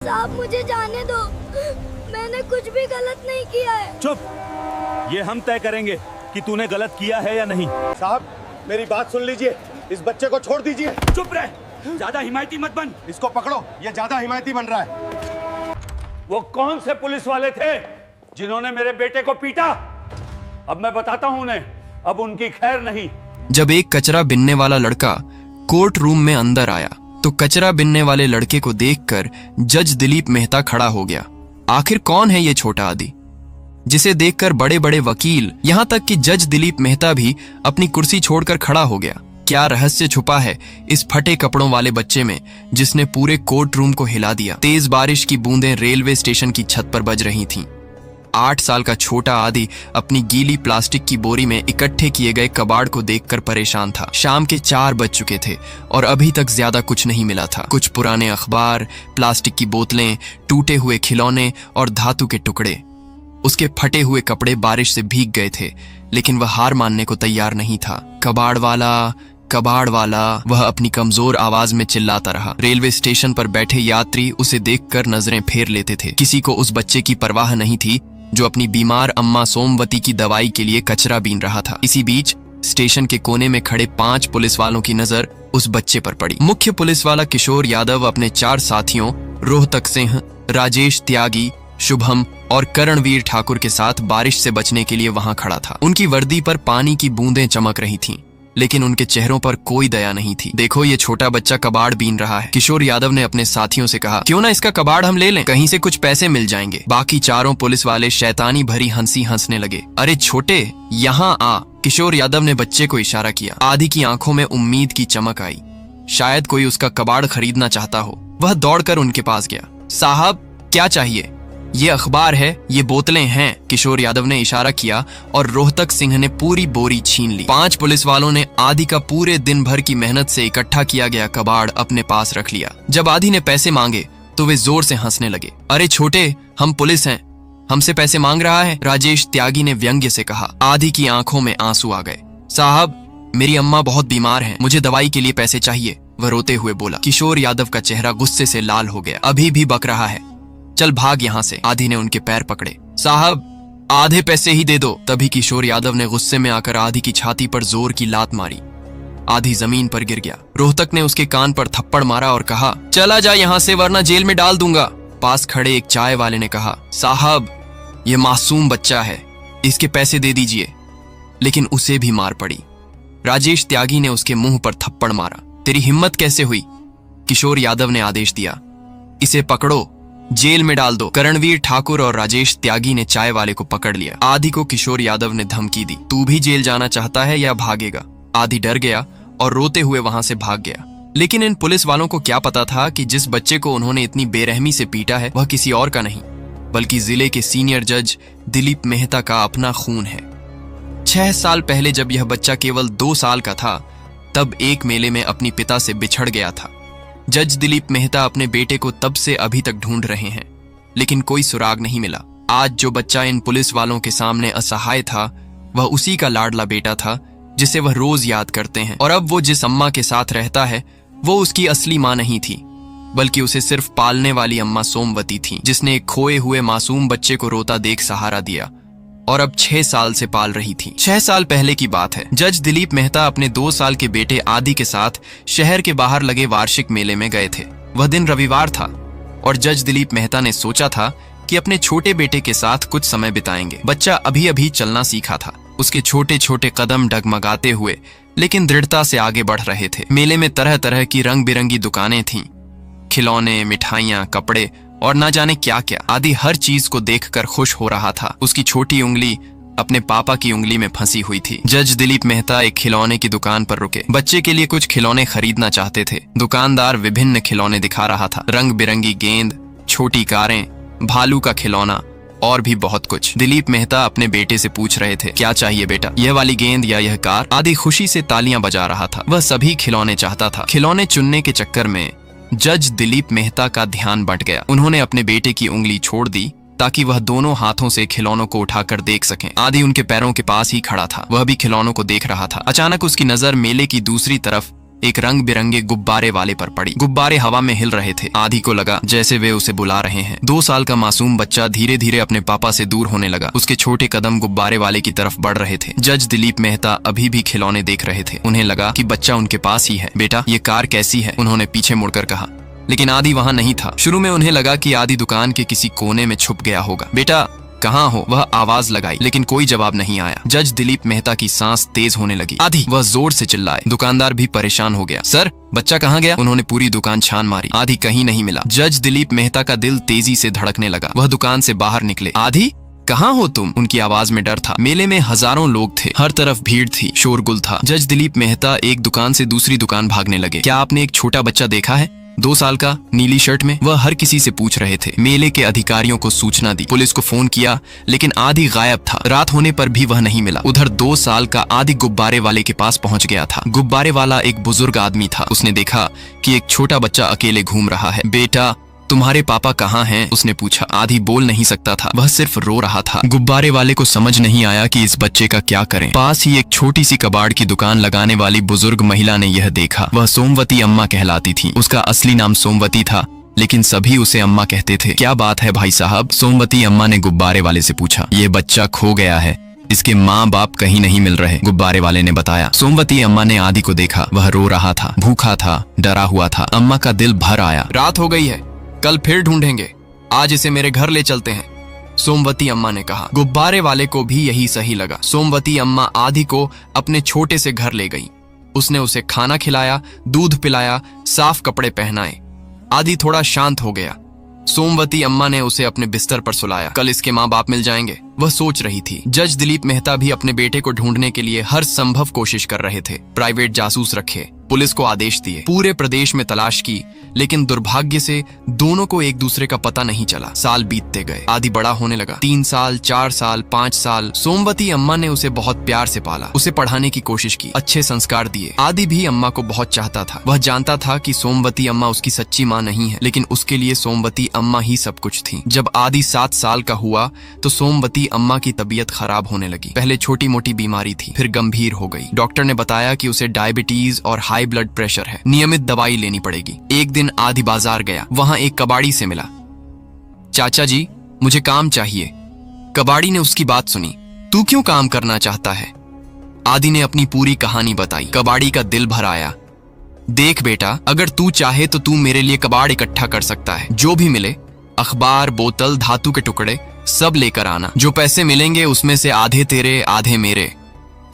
साहब मुझे जाने दो, मैंने कुछ भी गलत नहीं किया है। चुप, ये हम तय करेंगे कि तूने गलत किया है या नहीं। साहब मेरी बात सुन लीजिए, इस बच्चे को छोड़ दीजिए। चुप रह, ज्यादा हिमायती मत बन। इसको पकड़ो, ये ज्यादा हिमायती बन रहा है। वो कौन से पुलिस वाले थे जिन्होंने मेरे बेटे को पीटा? अब मैं बताता हूं उन्हें, अब उनकी खैर नहीं। जब एक कचरा बिनने वाला लड़का कोर्ट रूम में अंदर आया तो कचरा बिनने वाले लड़के को देखकर जज दिलीप मेहता खड़ा हो गया। आखिर कौन है ये छोटा आदि, जिसे देखकर बड़े बड़े वकील, यहां तक कि जज दिलीप मेहता भी अपनी कुर्सी छोड़कर खड़ा हो गया। क्या रहस्य छुपा है इस फटे कपड़ों वाले बच्चे में, जिसने पूरे कोर्ट रूम को हिला दिया? तेज बारिश की बूंदें रेलवे स्टेशन की छत पर बज रही थीं। 8 साल का छोटा आदि अपनी गीली प्लास्टिक की बोरी में इकट्ठे किए गए कबाड़ को देखकर परेशान था। शाम के 4 बज चुके थे और अभी तक ज्यादा कुछ नहीं मिला था। कुछ पुराने अखबार, प्लास्टिक की बोतलें, टूटे हुए खिलौने और धातु के टुकड़े। उसके फटे हुए कपड़े बारिश से भीग गए थे, लेकिन वह हार मानने को तैयार नहीं था। कबाड़ वाला, वह अपनी कमजोर आवाज में चिल्लाता रहा। रेलवे स्टेशन पर बैठे यात्री उसे देखकर नजरें फेर लेते थे। किसी को उस बच्चे की परवाह नहीं थी जो अपनी बीमार अम्मा सोमवती की दवाई के लिए कचरा बीन रहा था। इसी बीच स्टेशन के कोने में खड़े 5 पुलिस वालों की नजर उस बच्चे पर पड़ी। मुख्य पुलिस वाला किशोर यादव अपने 4 साथियों रोहतक सिंह, राजेश त्यागी, शुभम और करणवीर ठाकुर के साथ बारिश से बचने के लिए वहां खड़ा था। उनकी वर्दी पर पानी की बूंदें चमक रही थीं, लेकिन उनके चेहरों पर कोई दया नहीं थी। देखो, ये छोटा बच्चा कबाड़ बीन रहा है, किशोर यादव ने अपने साथियों से कहा। क्यों ना इसका कबाड़ हम ले लें, कहीं से कुछ पैसे मिल जाएंगे। बाकी चारों पुलिस वाले शैतानी भरी हंसी हंसने लगे। अरे छोटे, यहाँ आ, किशोर यादव ने बच्चे को इशारा किया। आदि की आंखों में उम्मीद की चमक आई, शायद कोई उसका कबाड़ खरीदना चाहता हो। वह दौड़कर उनके पास गया। साहब, क्या चाहिए? ये अखबार है, ये बोतलें हैं, किशोर यादव ने इशारा किया और रोहतक सिंह ने पूरी बोरी छीन ली। 5 पुलिस वालों ने आदि का पूरे दिन भर की मेहनत से इकट्ठा किया गया कबाड़ अपने पास रख लिया। जब आदि ने पैसे मांगे तो वे जोर से हंसने लगे। अरे छोटे, हम पुलिस हैं, हमसे पैसे मांग रहा है, राजेश त्यागी ने व्यंग्य से कहा। आदि की आंखों में आंसू आ गए। साहब, मेरी अम्मा बहुत बीमार है, मुझे दवाई के लिए पैसे चाहिए, वह रोते हुए बोला। किशोर यादव का चेहरा गुस्से से लाल हो गया। अभी भी बक रहा है, चल भाग यहाँ से। आदि ने उनके पैर पकड़े। साहब, आधे पैसे ही दे दो। तभी किशोर यादव ने गुस्से में आकर आदि की छाती पर जोर की लात मारी। आदि जमीन पर गिर गया। रोहतक ने उसके कान पर थप्पड़ मारा और कहा, चला जा यहाँ से वरना जेल में डाल दूंगा। पास खड़े एक चाय वाले ने कहा, साहब, ये मासूम बच्चा है, इसके पैसे दे दीजिए। लेकिन उसे भी मार पड़ी। राजेश त्यागी ने उसके मुंह पर थप्पड़ मारा। तेरी हिम्मत कैसे हुई? किशोर यादव ने आदेश दिया, इसे पकड़ो, जेल में डाल दो। करणवीर ठाकुर और राजेश त्यागी ने चाय वाले को पकड़ लिया। आदि को किशोर यादव ने धमकी दी, तू भी जेल जाना चाहता है या भागेगा? आदि डर गया और रोते हुए वहां से भाग गया। लेकिन इन पुलिस वालों को क्या पता था कि जिस बच्चे को उन्होंने इतनी बेरहमी से पीटा है वह किसी और का नहीं, बल्कि जिले के सीनियर जज दिलीप मेहता का अपना खून है। 6 साल पहले जब यह बच्चा केवल 2 साल का था, तब एक मेले में अपनी पिता से बिछड़ गया था। जज दिलीप मेहता अपने बेटे को तब से अभी तक ढूंढ रहे हैं, लेकिन कोई सुराग नहीं मिला। आज जो बच्चा इन पुलिस वालों के सामने असहाय था, वह उसी का लाडला बेटा था जिसे वह रोज याद करते हैं। और अब वो जिस अम्मा के साथ रहता है वो उसकी असली मां नहीं थी, बल्कि उसे सिर्फ पालने वाली अम्मा सोमवती थी, जिसने एक खोए हुए मासूम बच्चे को रोता देख सहारा दिया और अब 6 साल से पाल रही थी। 6 साल पहले की बात है। जज दिलीप मेहता अपने 2 साल के बेटे आदि के साथ शहर के बाहर लगे वार्षिक मेले में गए थे। वह दिन रविवार था और जज दिलीप मेहता ने सोचा था कि अपने छोटे बेटे के साथ कुछ समय बिताएंगे। बच्चा अभी अभी चलना सीखा था। उसके छोटे छोटे कदम डगमगाते हुए लेकिन दृढ़ता से आगे बढ़ रहे थे। मेले में तरह तरह की रंग बिरंगी दुकानें थीं, खिलौने, मिठाइयां, कपड़े और ना जाने क्या क्या। आदि हर चीज को देखकर खुश हो रहा था। उसकी छोटी उंगली अपने पापा की उंगली में फंसी हुई थी। जज दिलीप मेहता एक खिलौने की दुकान पर रुके। बच्चे के लिए कुछ खिलौने खरीदना चाहते थे। दुकानदार विभिन्न खिलौने दिखा रहा था, रंग बिरंगी गेंद, छोटी कारें, भालू का खिलौना और भी बहुत कुछ। दिलीप मेहता अपने बेटे से पूछ रहे थे, क्या चाहिए बेटा, यह वाली गेंद या यह कार? आदि खुशी से तालियां बजा रहा था। वह सभी खिलौने चाहता था। खिलौने चुनने के चक्कर में जज दिलीप मेहता का ध्यान बंट गया। उन्होंने अपने बेटे की उंगली छोड़ दी ताकि वह दोनों हाथों से खिलौनों को उठाकर देख सकें। आदि उनके पैरों के पास ही खड़ा था, वह भी खिलौनों को देख रहा था। अचानक उसकी नजर मेले की दूसरी तरफ एक रंग बिरंगे गुब्बारे वाले पर पड़ी। गुब्बारे हवा में हिल रहे थे। आदि को लगा जैसे वे उसे बुला रहे हैं। 2 साल का मासूम बच्चा धीरे धीरे अपने पापा से दूर होने लगा। उसके छोटे कदम गुब्बारे वाले की तरफ बढ़ रहे थे। जज दिलीप मेहता अभी भी खिलौने देख रहे थे। उन्हें लगा कि बच्चा उनके पास ही है। बेटा, ये कार कैसी है? उन्होंने पीछे मुड़कर कहा, लेकिन आदि वहां नहीं था। शुरू में उन्हें लगा कि आदि दुकान के किसी कोने में छुप गया होगा। बेटा, कहाँ हो? वह आवाज लगाई, लेकिन कोई जवाब नहीं आया। जज दिलीप मेहता की सांस तेज होने लगी। आदि, वह जोर से चिल्लाए। दुकानदार भी परेशान हो गया। सर, बच्चा कहाँ गया? उन्होंने पूरी दुकान छान मारी। आदि कहीं नहीं मिला। जज दिलीप मेहता का दिल तेजी से धड़कने लगा। वह दुकान से बाहर निकले। आदि, कहाँ हो तुम? उनकी आवाज में डर था। मेले में हजारों लोग थे। हर तरफ भीड़ थी, शोरगुल था। जज दिलीप मेहता एक दुकान से दूसरी दुकान भागने लगे। क्या आपने एक छोटा बच्चा देखा है? 2 साल का, नीली शर्ट में? वह हर किसी से पूछ रहे थे। मेले के अधिकारियों को सूचना दी, पुलिस को फोन किया, लेकिन आदि गायब था। रात होने पर भी वह नहीं मिला। उधर 2 साल का आदि गुब्बारे वाले के पास पहुंच गया था। गुब्बारे वाला एक बुजुर्ग आदमी था। उसने देखा कि एक छोटा बच्चा अकेले घूम रहा है। बेटा, तुम्हारे पापा कहाँ हैं? उसने पूछा। आदि बोल नहीं सकता था, वह सिर्फ रो रहा था। गुब्बारे वाले को समझ नहीं आया कि इस बच्चे का क्या करें। पास ही एक छोटी सी कबाड़ की दुकान लगाने वाली बुजुर्ग महिला ने यह देखा। वह सोमवती अम्मा कहलाती थी। उसका असली नाम सोमवती था, लेकिन सभी उसे अम्मा कहते थे। क्या बात है भाई साहब? सोमवती अम्मा ने गुब्बारे वाले से पूछा। ये बच्चा खो गया है, इसके माँ बाप कहीं नहीं मिल रहे, गुब्बारे वाले ने बताया। सोमवती अम्मा ने आदि को देखा। वह रो रहा था, भूखा था, डरा हुआ था। अम्मा का दिल भर आया। रात हो गई है, कल फिर ढूंढेंगे, आज इसे मेरे घर ले चलते हैं, सोमवती अम्मा ने कहा। गुब्बारे वाले को भी यही सही लगा। सोमवती अम्मा आदि को अपने छोटे से घर ले गई। उसने उसे खाना खिलाया, दूध पिलाया, साफ कपड़े पहनाए। आदि थोड़ा शांत हो गया। सोमवती अम्मा ने उसे अपने बिस्तर पर सुलाया। कल इसके माँ बाप मिल जाएंगे, वह सोच रही थी। जज दिलीप मेहता भी अपने बेटे को ढूंढने के लिए हर संभव कोशिश कर रहे थे। प्राइवेट जासूस रखे, पुलिस को आदेश दिए, पूरे प्रदेश में तलाश की, लेकिन दुर्भाग्य से दोनों को एक दूसरे का पता नहीं चला। साल बीतते गए। आदि बड़ा होने लगा। 3 साल, 4 साल, 5 साल। सोमवती अम्मा ने उसे बहुत प्यार से पाला, उसे पढ़ाने की कोशिश की, अच्छे संस्कार दिए। आदि भी अम्मा को बहुत चाहता था। वह जानता था कि सोमवती अम्मा उसकी सच्ची माँ नहीं है, लेकिन उसके लिए सोमवती अम्मा ही सब कुछ थी। जब आदि 7 साल का हुआ तो सोमवती अम्मा की तबीयत खराब होने लगी। पहले छोटी मोटी बीमारी थी, फिर गंभीर हो गई। डॉक्टर ने बताया कि उसे डायबिटीज और हाई ब्लड प्रेशर है, नियमित दवाई लेनी पड़ेगी। एक दिन आदि बाजार गया। वहां एक कबाड़ी से मिला। चाचा जी, मुझे काम चाहिए। कबाड़ी ने उसकी बात सुनी। तू क्यों काम करना चाहता है? आदि ने अपनी पूरी कहानी बताई। कबाड़ी का दिल भर आया। देख बेटा, अगर तू चाहे तो तू मेरे लिए कबाड़ इकट्ठा कर सकता है। जो भी मिले, अखबार, बोतल, धातु के टुकड़े, सब लेकर आना। जो पैसे मिलेंगे उसमें से आधे तेरे, आधे मेरे।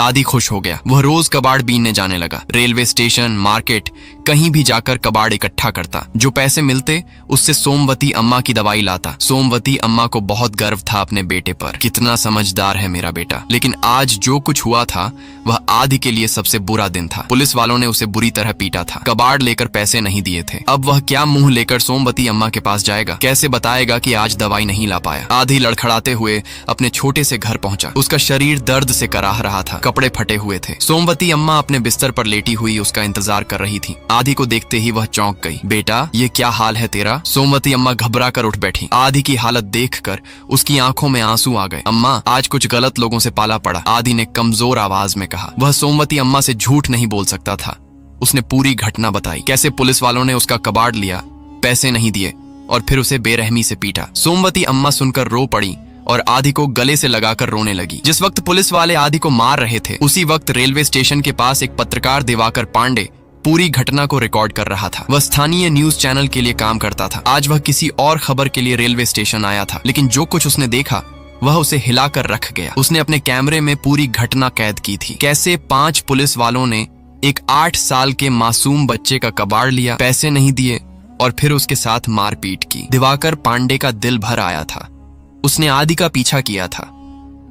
आदि खुश हो गया। वह रोज कबाड़ बीनने जाने लगा। रेलवे स्टेशन, मार्केट, कहीं भी जाकर कबाड़ इकट्ठा करता। जो पैसे मिलते उससे सोमवती अम्मा की दवाई लाता। सोमवती अम्मा को बहुत गर्व था अपने बेटे पर। कितना समझदार है मेरा बेटा। लेकिन आज जो कुछ हुआ था वह आदि के लिए सबसे बुरा दिन था। पुलिस वालों ने उसे बुरी तरह पीटा था। कबाड़ लेकर पैसे नहीं दिए थे। अब वह क्या मुंह लेकर सोमवती अम्मा के पास जाएगा? कैसे बताएगा कि आज दवाई नहीं ला पाया? आदि लड़खड़ाते हुए अपने छोटे से घर पहुंचा। उसका शरीर दर्द से कराह रहा था, कपड़े फटे हुए थे। सोमवती अम्मा अपने बिस्तर पर लेटी हुई उसका इंतजार कर रही थी। आदि को देखते ही वह चौंक गई। बेटा, ये क्या हाल है तेरा? सोमवती अम्मा घबरा कर उठ बैठी। आदि की हालत देखकर उसकी आंखों में आंसू आ गए। अम्मा, आज कुछ गलत लोगों से पाला पड़ा, आदि ने कमजोर आवाज में कहा। वह सोमवती अम्मा से झूठ नहीं बोल सकता था। उसने पूरी घटना बताई, कैसे पुलिस वालों ने उसका कबाड़ लिया, पैसे नहीं दिए और फिर उसे बेरहमी से पीटा। सोमवती अम्मा सुनकर रो पड़ी और आदि को गले से लगाकर रोने लगी। जिस वक्त पुलिस वाले आदि को मार रहे थे, उसी वक्त रेलवे स्टेशन के पास एक पत्रकार दिवाकर पांडे पूरी घटना को रिकॉर्ड कर रहा था। वह स्थानीय न्यूज चैनल के लिए काम करता था। आज वह किसी और खबर के लिए रेलवे स्टेशन आया था, लेकिन जो कुछ उसने देखा वह उसे हिलाकर रख गया। उसने अपने कैमरे में पूरी घटना कैद की थी। कैसे 5 पुलिस वालों ने एक 8 साल के मासूम बच्चे का कबाड़ लिया, पैसे नहीं दिए और फिर उसके साथ मारपीट की। दिवाकर पांडे का दिल भर आया था। उसने आदि का पीछा किया था,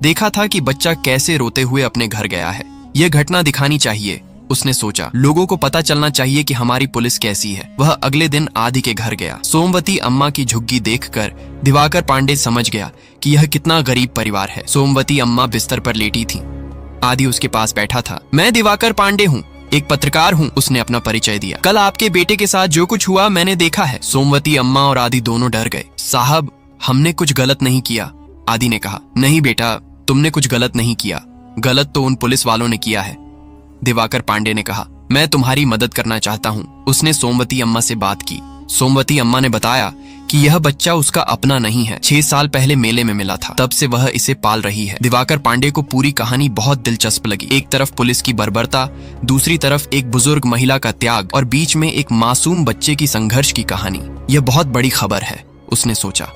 देखा था कि बच्चा कैसे रोते हुए अपने घर गया है। यह घटना दिखानी चाहिए, उसने सोचा। लोगों को पता चलना चाहिए कि हमारी पुलिस कैसी है। वह अगले दिन आदि के घर गया। सोमवती अम्मा की झुग्गी देखकर दिवाकर पांडे समझ गया कि यह कितना गरीब परिवार है। सोमवती अम्मा बिस्तर पर लेटी थी। आदि उसके पास बैठा था। मैं दिवाकर पांडे हूँ, एक पत्रकार हूँ, उसने अपना परिचय दिया। कल आपके बेटे के साथ जो कुछ हुआ मैंने देखा है। सोमवती अम्मा और आदि दोनों डर गए। साहब, हमने कुछ गलत नहीं किया, आदि ने कहा। नहीं बेटा, तुमने कुछ गलत नहीं किया, गलत तो उन पुलिस वालों ने किया है, दिवाकर पांडे ने कहा। मैं तुम्हारी मदद करना चाहता हूँ। उसने सोमवती अम्मा से बात की। सोमवती अम्मा ने बताया कि यह बच्चा उसका अपना नहीं है। 6 साल पहले मेले में मिला था, तब से वह इसे पाल रही है। दिवाकर पांडे को पूरी कहानी बहुत दिलचस्प लगी। एक तरफ पुलिस की बर्बरता, दूसरी तरफ एक बुजुर्ग महिला का त्याग और बीच में एक मासूम बच्चे की संघर्ष की कहानी। यह बहुत बड़ी खबर है, उसने सोचा।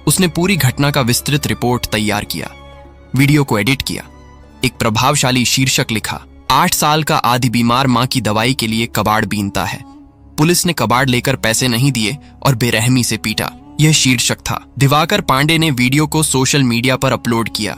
उसने पूरी घटना का विस्तृत रिपोर्ट तैयार किया, वीडियो को एडिट किया, एक प्रभावशाली शीर्षक लिखा, 8 साल का आदि बीमार मां की दवाई के लिए कबाड़ बीनता है। पुलिस ने कबाड़ लेकर पैसे नहीं दिए और बेरहमी से पीटा, यह शीर्षक था। दिवाकर पांडे ने वीडियो को सोशल मीडिया पर अपलोड किया,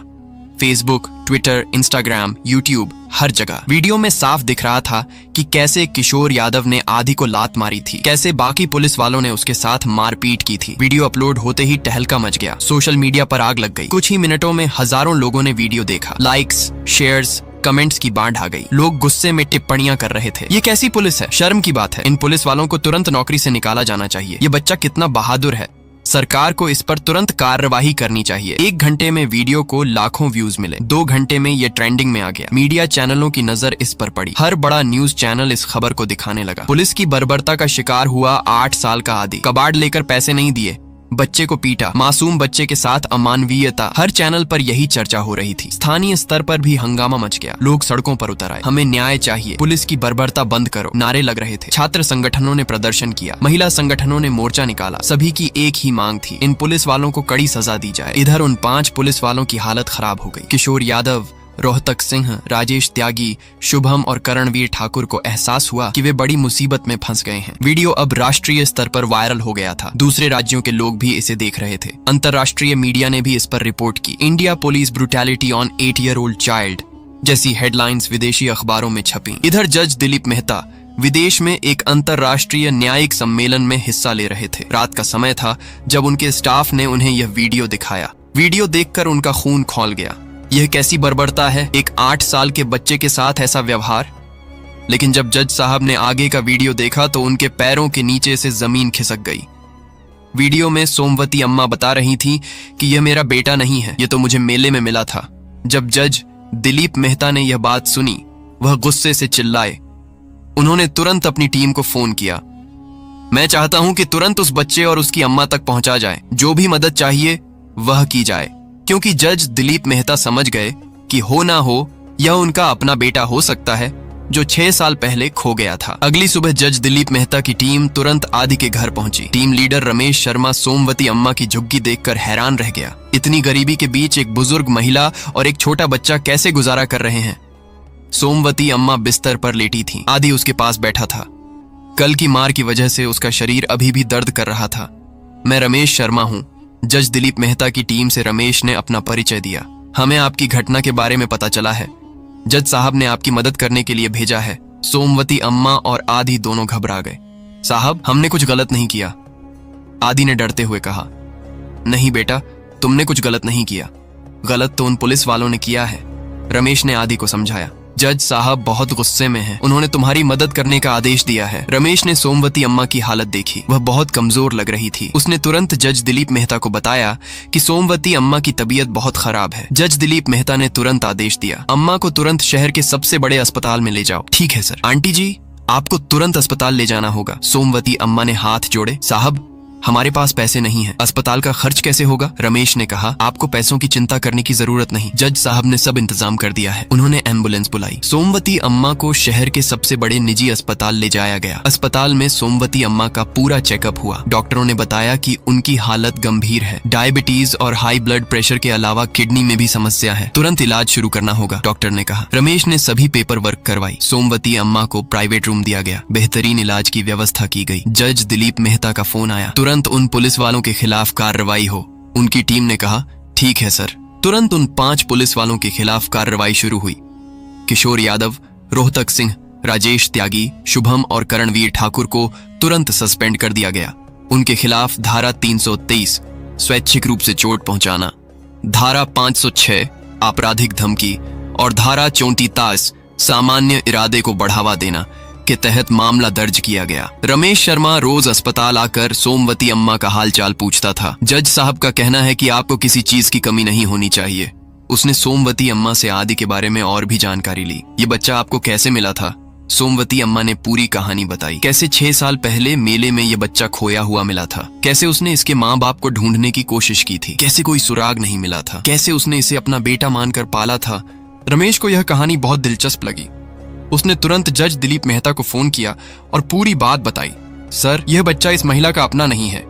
फेसबुक, ट्विटर, इंस्टाग्राम, यूट्यूब, हर जगह। वीडियो में साफ दिख रहा था कि कैसे किशोर यादव ने आदि को लात मारी थी, कैसे बाकी पुलिस वालों ने उसके साथ मारपीट की थी। वीडियो अपलोड होते ही तहलका मच गया, सोशल मीडिया पर आग लग गई। कुछ ही मिनटों में हजारों लोगों ने वीडियो देखा, लाइक्स, शेयर्स, कमेंट्स की बाढ़ आ गई। लोग गुस्से में टिप्पणियां कर रहे थे, ये कैसी पुलिस है, शर्म की बात है, इन पुलिस वालों को तुरंत नौकरी से निकाला जाना चाहिए। ये बच्चा कितना बहादुर है, सरकार को इस पर तुरंत कार्रवाई करनी चाहिए। 1 घंटे में वीडियो को लाखों व्यूज मिले, 2 घंटे में ये ट्रेंडिंग में आ गया। मीडिया चैनलों की नजर इस पर पड़ी, हर बड़ा न्यूज चैनल इस खबर को दिखाने लगा। पुलिस की बर्बरता का शिकार हुआ 8 साल का आदि, कबाड़ लेकर पैसे नहीं दिए, बच्चे को पीटा, मासूम बच्चे के साथ अमानवीयता, हर चैनल पर यही चर्चा हो रही थी। स्थानीय स्तर पर भी हंगामा मच गया, लोग सड़कों पर उतर आए, हमें न्याय चाहिए, पुलिस की बर्बरता बंद करो, नारे लग रहे थे। छात्र संगठनों ने प्रदर्शन किया, महिला संगठनों ने मोर्चा निकाला। सभी की एक ही मांग थी, इन पुलिस वालों को कड़ी सजा दी जाए। इधर उन 5 पुलिस वालों की हालत खराब हो गई। किशोर यादव, रोहतक सिंह, राजेश त्यागी, शुभम और करणवीर ठाकुर को एहसास हुआ कि वे बड़ी मुसीबत में फंस गए हैं। वीडियो अब राष्ट्रीय स्तर पर वायरल हो गया था, दूसरे राज्यों के लोग भी इसे देख रहे थे। अंतर्राष्ट्रीय मीडिया ने भी इस पर रिपोर्ट की। India police brutality on 8-year-old child जैसी हेडलाइंस विदेशी अखबारों में छपी। इधर जज दिलीप मेहता विदेश में एक अंतर्राष्ट्रीय न्यायिक सम्मेलन में हिस्सा ले रहे थे। रात का समय था जब उनके स्टाफ ने उन्हें यह वीडियो दिखाया। वीडियो देखकर उनका खून खौल गया। यह कैसी बर्बरता है, एक 8 साल के बच्चे के साथ ऐसा व्यवहार। लेकिन जब जज साहब ने आगे का वीडियो देखा तो उनके पैरों के नीचे से जमीन खिसक गई। वीडियो में सोमवती अम्मा बता रही थी कि यह मेरा बेटा नहीं है, यह तो मुझे मेले में मिला था। जब जज दिलीप मेहता ने यह बात सुनी, वह गुस्से से चिल्लाए। उन्होंने तुरंत अपनी टीम को फोन किया। मैं चाहता हूं कि तुरंत उस बच्चे और उसकी अम्मा तक पहुंचा जाए, जो भी मदद चाहिए वह की जाए, क्योंकि जज दिलीप मेहता समझ गए कि हो ना हो यह उनका अपना बेटा हो सकता है जो 6 साल पहले खो गया था। अगली सुबह जज दिलीप मेहता की टीम तुरंत आदि के घर पहुंची। टीम लीडर रमेश शर्मा सोमवती अम्मा की झुग्गी देखकर हैरान रह गया। इतनी गरीबी के बीच एक बुजुर्ग महिला और एक छोटा बच्चा कैसे गुजारा कर रहे हैं। सोमवती अम्मा बिस्तर पर लेटी थी, आदि उसके पास बैठा था। कल की मार की वजह से उसका शरीर अभी भी दर्द कर रहा था। मैं रमेश शर्मा हूं। जज दिलीप मेहता की टीम से रमेश ने अपना परिचय दिया। हमें आपकी घटना के बारे में पता चला है, जज साहब ने आपकी मदद करने के लिए भेजा है। सोमवती अम्मा और आदि दोनों घबरा गए। साहब, हमने कुछ गलत नहीं किया, आदि ने डरते हुए कहा। नहीं बेटा, तुमने कुछ गलत नहीं किया, गलत तो उन पुलिस वालों ने किया है, रमेश ने आदि को समझाया। जज साहब बहुत गुस्से में हैं, उन्होंने तुम्हारी मदद करने का आदेश दिया है। रमेश ने सोमवती अम्मा की हालत देखी, वह बहुत कमजोर लग रही थी। उसने तुरंत जज दिलीप मेहता को बताया कि सोमवती अम्मा की तबीयत बहुत खराब है। जज दिलीप मेहता ने तुरंत आदेश दिया, अम्मा को तुरंत शहर के सबसे बड़े अस्पताल में ले जाओ। ठीक है सर। आंटी जी, आपको तुरंत अस्पताल ले जाना होगा। सोमवती अम्मा ने हाथ जोड़े। साहब, हमारे पास पैसे नहीं है, अस्पताल का खर्च कैसे होगा? रमेश ने कहा, आपको पैसों की चिंता करने की जरूरत नहीं, जज साहब ने सब इंतजाम कर दिया है। उन्होंने एम्बुलेंस बुलाई। सोमवती अम्मा को शहर के सबसे बड़े निजी अस्पताल ले जाया गया। अस्पताल में सोमवती अम्मा का पूरा चेकअप हुआ। डॉक्टरों ने बताया कि उनकी हालत गंभीर है, डायबिटीज और हाई ब्लड प्रेशर के अलावा किडनी में भी समस्या है, तुरंत इलाज शुरू करना होगा, डॉक्टर ने कहा। रमेश ने सभी पेपर वर्क करवाई। सोमवती अम्मा को प्राइवेट रूम दिया गया, बेहतरीन इलाज की व्यवस्था की गई। जज दिलीप मेहता का फोन आया, तुरंत उन पुलिस वालों के खिलाफ कार्रवाई हो। उनकी टीम ने कहा, ठीक है सर। तुरंत उन 5 पुलिस वालों के खिलाफ कार्रवाई शुरू हुई। किशोर यादव, रोहतक सिंह, राजेश त्यागी, शुभम और करणवीर ठाकुर को तुरंत सस्पेंड कर दिया गया। उनके खिलाफ धारा 323 स्वैच्छिक रूप से चोट पहुंचाना, धारा 506 आपराधिक धमकी और धारा 34 सामान्य इरादे को बढ़ावा देना के तहत मामला दर्ज किया गया। रमेश शर्मा रोज अस्पताल आकर सोमवती अम्मा का हालचाल पूछता था। जज साहब का कहना है कि आपको किसी चीज की कमी नहीं होनी चाहिए। उसने सोमवती अम्मा से आदि के बारे में और भी जानकारी ली। ये बच्चा आपको कैसे मिला था? सोमवती अम्मा ने पूरी कहानी बताई। कैसे 6 साल पहले मेले में ये बच्चा खोया हुआ मिला था, कैसे उसने इसके माँ बाप को ढूंढने की कोशिश की थी, कैसे कोई सुराग नहीं मिला था, कैसे उसने इसे अपना बेटा मानकर पाला था। रमेश को यह कहानी बहुत दिलचस्प लगी। उसने तुरंत जज दिलीप मेहता को फोन किया और पूरी बात बताई। सर, यह बच्चा इस महिला का अपना नहीं है,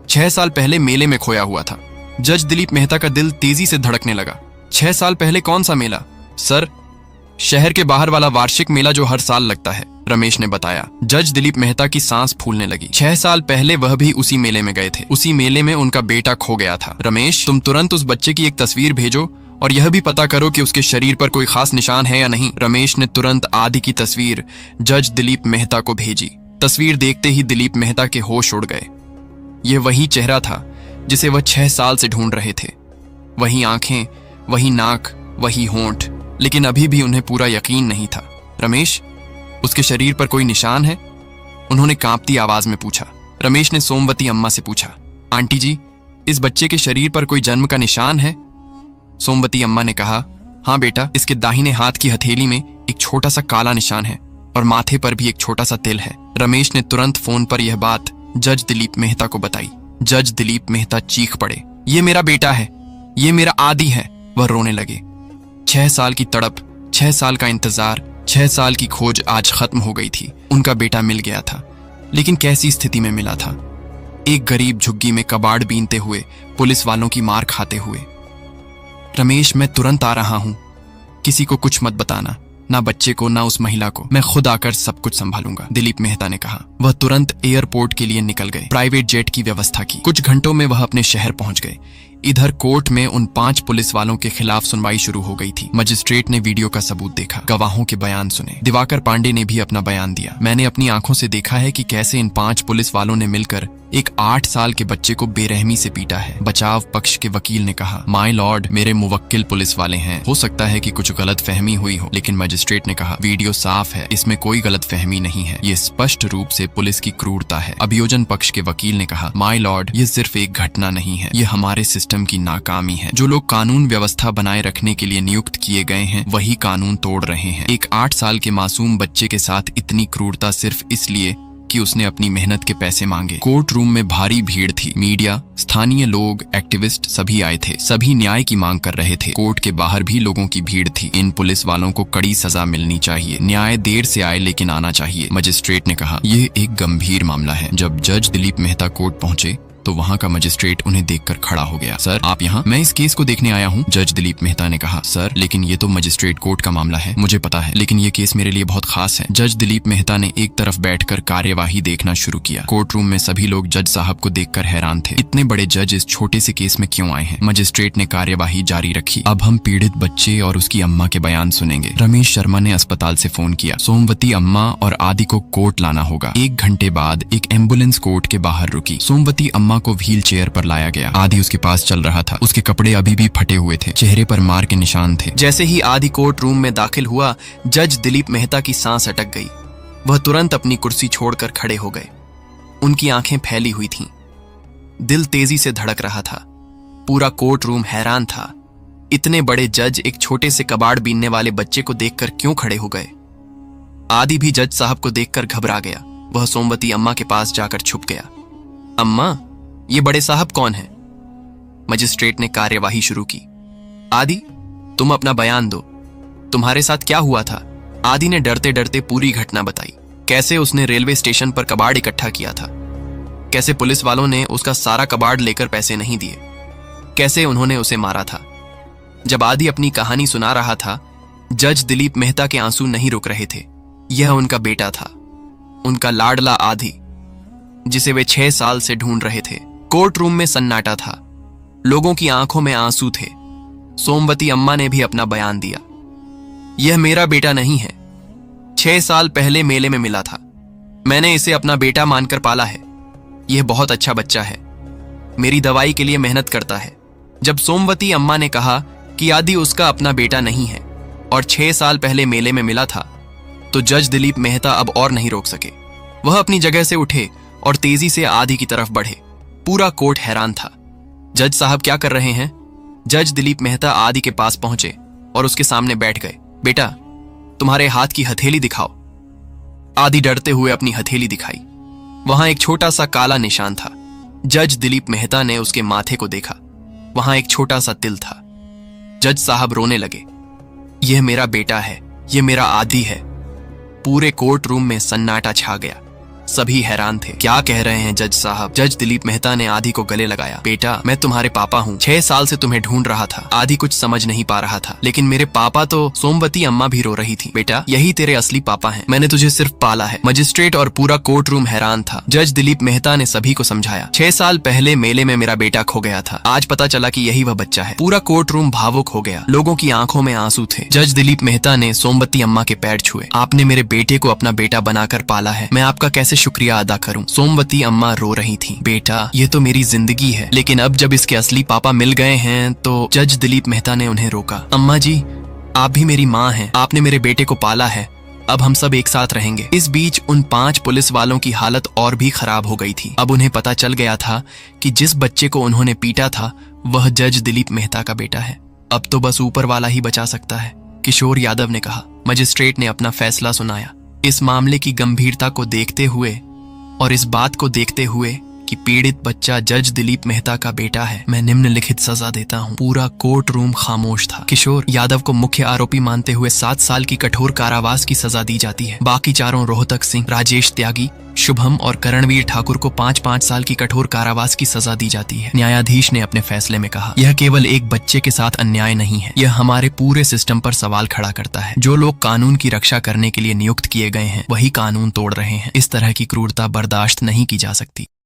6 साल पहले मेले में खोया हुआ था। जज दिलीप मेहता का दिल तेजी से धड़कने लगा। 6 साल पहले कौन सा मेला? सर, शहर के बाहर वाला वार्षिक मेला जो हर साल लगता है, रमेश ने बताया। जज दिलीप मेहता की सांस फूलने लगी। 6 साल पहले वह भी उसी मेले में गए थे। उसी मेले में उनका बेटा खो गया था। रमेश, तुम तुरंत उस बच्चे की एक तस्वीर भेजो और यह भी पता करो कि उसके शरीर पर कोई खास निशान है या नहीं। रमेश ने तुरंत आदि की तस्वीर जज दिलीप मेहता को भेजी। तस्वीर देखते ही दिलीप मेहता के होश उड़ गए। यह वही चेहरा था जिसे वह 6 साल से ढूंढ रहे थे। वही आंखें, वही नाक, वही होंठ, लेकिन अभी भी उन्हें पूरा यकीन नहीं था। रमेश, उसके शरीर पर कोई निशान है? उन्होंने कांपती आवाज में पूछा। रमेश ने सोमवती अम्मा से पूछा, आंटी जी, इस बच्चे के शरीर पर कोई जन्म का निशान है? सोमवती अम्मा ने कहा, हाँ बेटा, इसके दाहिने हाथ की हथेली में एक छोटा सा काला निशान है और माथे पर भी एक छोटा सा तिल है। रमेश ने तुरंत फोन पर यह बात जज दिलीप मेहता को बताई। जज दिलीप मेहता चीख पड़े, ये मेरा बेटा है, ये मेरा आदि है। वह रोने लगे। 6 साल की तड़प, 6 साल का इंतजार, 6 साल की खोज आज खत्म हो गई थी। उनका बेटा मिल गया था, लेकिन कैसी स्थिति में मिला था? एक गरीब झुग्गी में कबाड़ बीनते हुए, पुलिस वालों की मार खाते हुए। रमेश, मैं तुरंत आ रहा हूं, किसी को कुछ मत बताना, ना बच्चे को ना उस महिला को, मैं खुद आकर सब कुछ संभालूंगा, दिलीप मेहता ने कहा। वह तुरंत एयरपोर्ट के लिए निकल गए। प्राइवेट जेट की व्यवस्था की। कुछ घंटों में वह अपने शहर पहुंच गए। इधर कोर्ट में उन 5 पुलिस वालों के खिलाफ सुनवाई शुरू हो गई थी। मजिस्ट्रेट ने वीडियो का सबूत देखा, गवाहों के बयान सुने। दिवाकर पांडे ने भी अपना बयान दिया। मैंने अपनी आंखों से देखा है कि कैसे इन 5 पुलिस वालों ने मिलकर एक 8 साल के बच्चे को बेरहमी से पीटा है। बचाव पक्ष के वकील ने कहा, माय लॉर्ड, मेरे मुवक्किल पुलिस वाले हैं, हो सकता है कि कुछ गलत फहमी हुई हो। लेकिन मजिस्ट्रेट ने कहा, वीडियो साफ है, इसमें कोई गलत फहमी नहीं है, ये स्पष्ट रूप से पुलिस की क्रूरता है। अभियोजन पक्ष के वकील ने कहा, माय लॉर्ड, ये सिर्फ एक घटना नहीं है, ये हमारे सिस्टम की नाकामी है। जो लोग कानून व्यवस्था बनाए रखने के लिए नियुक्त किए गए हैं, वही कानून तोड़ रहे हैं। एक 8 साल के मासूम बच्चे के साथ इतनी क्रूरता सिर्फ इसलिए कि उसने अपनी मेहनत के पैसे मांगे। कोर्ट रूम में भारी भीड़ थी। मीडिया, स्थानीय लोग, एक्टिविस्ट सभी आए थे। सभी न्याय की मांग कर रहे थे। कोर्ट के बाहर भी लोगों की भीड़ थी। इन पुलिस वालों को कड़ी सजा मिलनी चाहिए। न्याय देर से आए लेकिन आना चाहिए। मजिस्ट्रेट ने कहा, यह एक गंभीर मामला है। जब जज दिलीप मेहता कोर्ट पहुंचे तो वहां का मजिस्ट्रेट उन्हें देखकर खड़ा हो गया। सर, आप यहाँ? मैं इस केस को देखने आया हूँ, जज दिलीप मेहता ने कहा। सर, लेकिन ये तो मजिस्ट्रेट कोर्ट का मामला है, मुझे पता है, लेकिन ये केस मेरे लिए बहुत खास है। जज दिलीप मेहता ने एक तरफ बैठकर कार्यवाही देखना शुरू किया। कोर्ट रूम में सभी लोग जज साहब को देखकर हैरान थे। इतने बड़े जज इस छोटे से केस में क्यों आए हैं? मजिस्ट्रेट ने कार्यवाही जारी रखी। अब हम पीड़ित बच्चे और उसकी अम्मा के बयान सुनेंगे। रमेश शर्मा ने अस्पताल से फोन किया, सोमवती अम्मा और आदि को कोर्ट लाना होगा। 1 घंटे बाद एक एम्बुलेंस कोर्ट के बाहर रुकी। सोमवती अम्मा को व्हील चेयर पर लाया गया। आदि उसके पास चल रहा था। उसके कपड़े अभी भी फटे हुए थे, चेहरे पर मार के निशान थे। जैसे ही आदि कोर्ट रूम में दाखिल हुआ, जज दिलीप मेहता की सांस अटक गई। वह तुरंत अपनी कुर्सी छोड़कर खड़े हो गए। उनकी आंखें फैली हुई थीं। दिल तेजी से धड़क रहा था। पूरा कोर्ट रूम हैरान था। इतने बड़े जज एक छोटे से कबाड़ बीनने वाले बच्चे को देखकर क्यों खड़े हो गए? आदि भी जज साहब को देखकर घबरा गया। वह सोमवती अम्मा के पास जाकर छुप गया। अम्मा, ये बड़े साहब कौन हैं? मजिस्ट्रेट ने कार्यवाही शुरू की। आदि, तुम अपना बयान दो, तुम्हारे साथ क्या हुआ था? आदि ने डरते डरते पूरी घटना बताई। कैसे उसने रेलवे स्टेशन पर कबाड़ इकट्ठा किया था, कैसे पुलिस वालों ने उसका सारा कबाड़ लेकर पैसे नहीं दिए, कैसे उन्होंने उसे मारा था। जब आदि अपनी कहानी सुना रहा था, जज दिलीप मेहता के आंसू नहीं रुक रहे थे। यह उनका बेटा था, उनका लाडला आदि, जिसे वे 6 साल से ढूंढ रहे थे। कोर्ट रूम में सन्नाटा था। लोगों की आंखों में आंसू थे। सोमवती अम्मा ने भी अपना बयान दिया। यह मेरा बेटा नहीं है, 6 साल पहले मेले में मिला था। मैंने इसे अपना बेटा मानकर पाला है। यह बहुत अच्छा बच्चा है, मेरी दवाई के लिए मेहनत करता है। जब सोमवती अम्मा ने कहा कि आदि उसका अपना बेटा नहीं है और 6 साल पहले मेले में मिला था, तो जज दिलीप मेहता अब और नहीं रोक सके। वह अपनी जगह से उठे और तेजी से आदि की तरफ बढ़े। पूरा कोर्ट हैरान था। जज साहब क्या कर रहे हैं? जज दिलीप मेहता आदि के पास पहुंचे और उसके सामने बैठ गए। बेटा, तुम्हारे हाथ की हथेली दिखाओ। आदि डरते हुए अपनी हथेली दिखाई। वहां एक छोटा सा काला निशान था। जज दिलीप मेहता ने उसके माथे को देखा। वहां एक छोटा सा तिल था। जज साहब रोने लगे। यह मेरा बेटा है, यह मेरा आदि है। पूरे कोर्ट रूम में सन्नाटा छा गया। सभी हैरान थे। क्या कह रहे हैं जज साहब? जज दिलीप मेहता ने आदि को गले लगाया। बेटा, मैं तुम्हारे पापा हूँ। 6 साल से तुम्हें ढूंढ रहा था। आदि कुछ समझ नहीं पा रहा था, लेकिन मेरे पापा तो सोमवती अम्मा भी रो रही थी। बेटा, यही तेरे असली पापा हैं। मैंने तुझे सिर्फ पाला है। मजिस्ट्रेट और पूरा कोर्ट रूम हैरान था। जज दिलीप मेहता ने सभी को समझाया। 6 साल पहले मेले में मेरा बेटा खो गया था। आज पता चला कि यही वह बच्चा है। पूरा कोर्ट रूम भावुक हो गया। लोगों की आंखों में आंसू थे। जज दिलीप मेहता ने सोमवती अम्मा के पैर छुए। आपने मेरे बेटे को अपना बेटा बनाकर पाला है। मैं आपका कैसे शुक्रिया अदा करूं? सोमवती अम्मा रो रही थी। बेटा, ये तो मेरी जिंदगी है, लेकिन अब जब इसके असली पापा मिल गए हैं तो जज दिलीप मेहता ने उन्हें रोका। अम्मा जी, आप भी मेरी माँ हैं। आपने मेरे बेटे को पाला है। अब हम सब एक साथ रहेंगे। इस बीच उन 5 पुलिस वालों की हालत और भी खराब हो गई थी। अब उन्हें पता चल गया था कि जिस बच्चे को उन्होंने पीटा था वह जज दिलीप मेहता का बेटा है। अब तो बस ऊपर वाला ही बचा सकता है, किशोर यादव ने कहा। मजिस्ट्रेट ने अपना फैसला सुनाया। इस मामले की गंभीरता को देखते हुए और इस बात को देखते हुए कि पीड़ित बच्चा जज दिलीप मेहता का बेटा है, मैं निम्नलिखित सजा देता हूँ। पूरा कोर्ट रूम खामोश था। किशोर यादव को मुख्य आरोपी मानते हुए 7 साल की कठोर कारावास की सजा दी जाती है। बाकी चारों रोहतक सिंह, राजेश त्यागी, शुभम और करणवीर ठाकुर को 5-5 साल की कठोर कारावास की सजा दी जाती है। न्यायाधीश ने अपने फैसले में कहा, यह केवल एक बच्चे के साथ अन्याय नहीं है, यह हमारे पूरे सिस्टम पर सवाल खड़ा करता है। जो लोग कानून की रक्षा करने के लिए नियुक्त किए गए हैं वही कानून तोड़ रहे हैं। इस तरह की क्रूरता बर्दाश्त नहीं की जा सकती।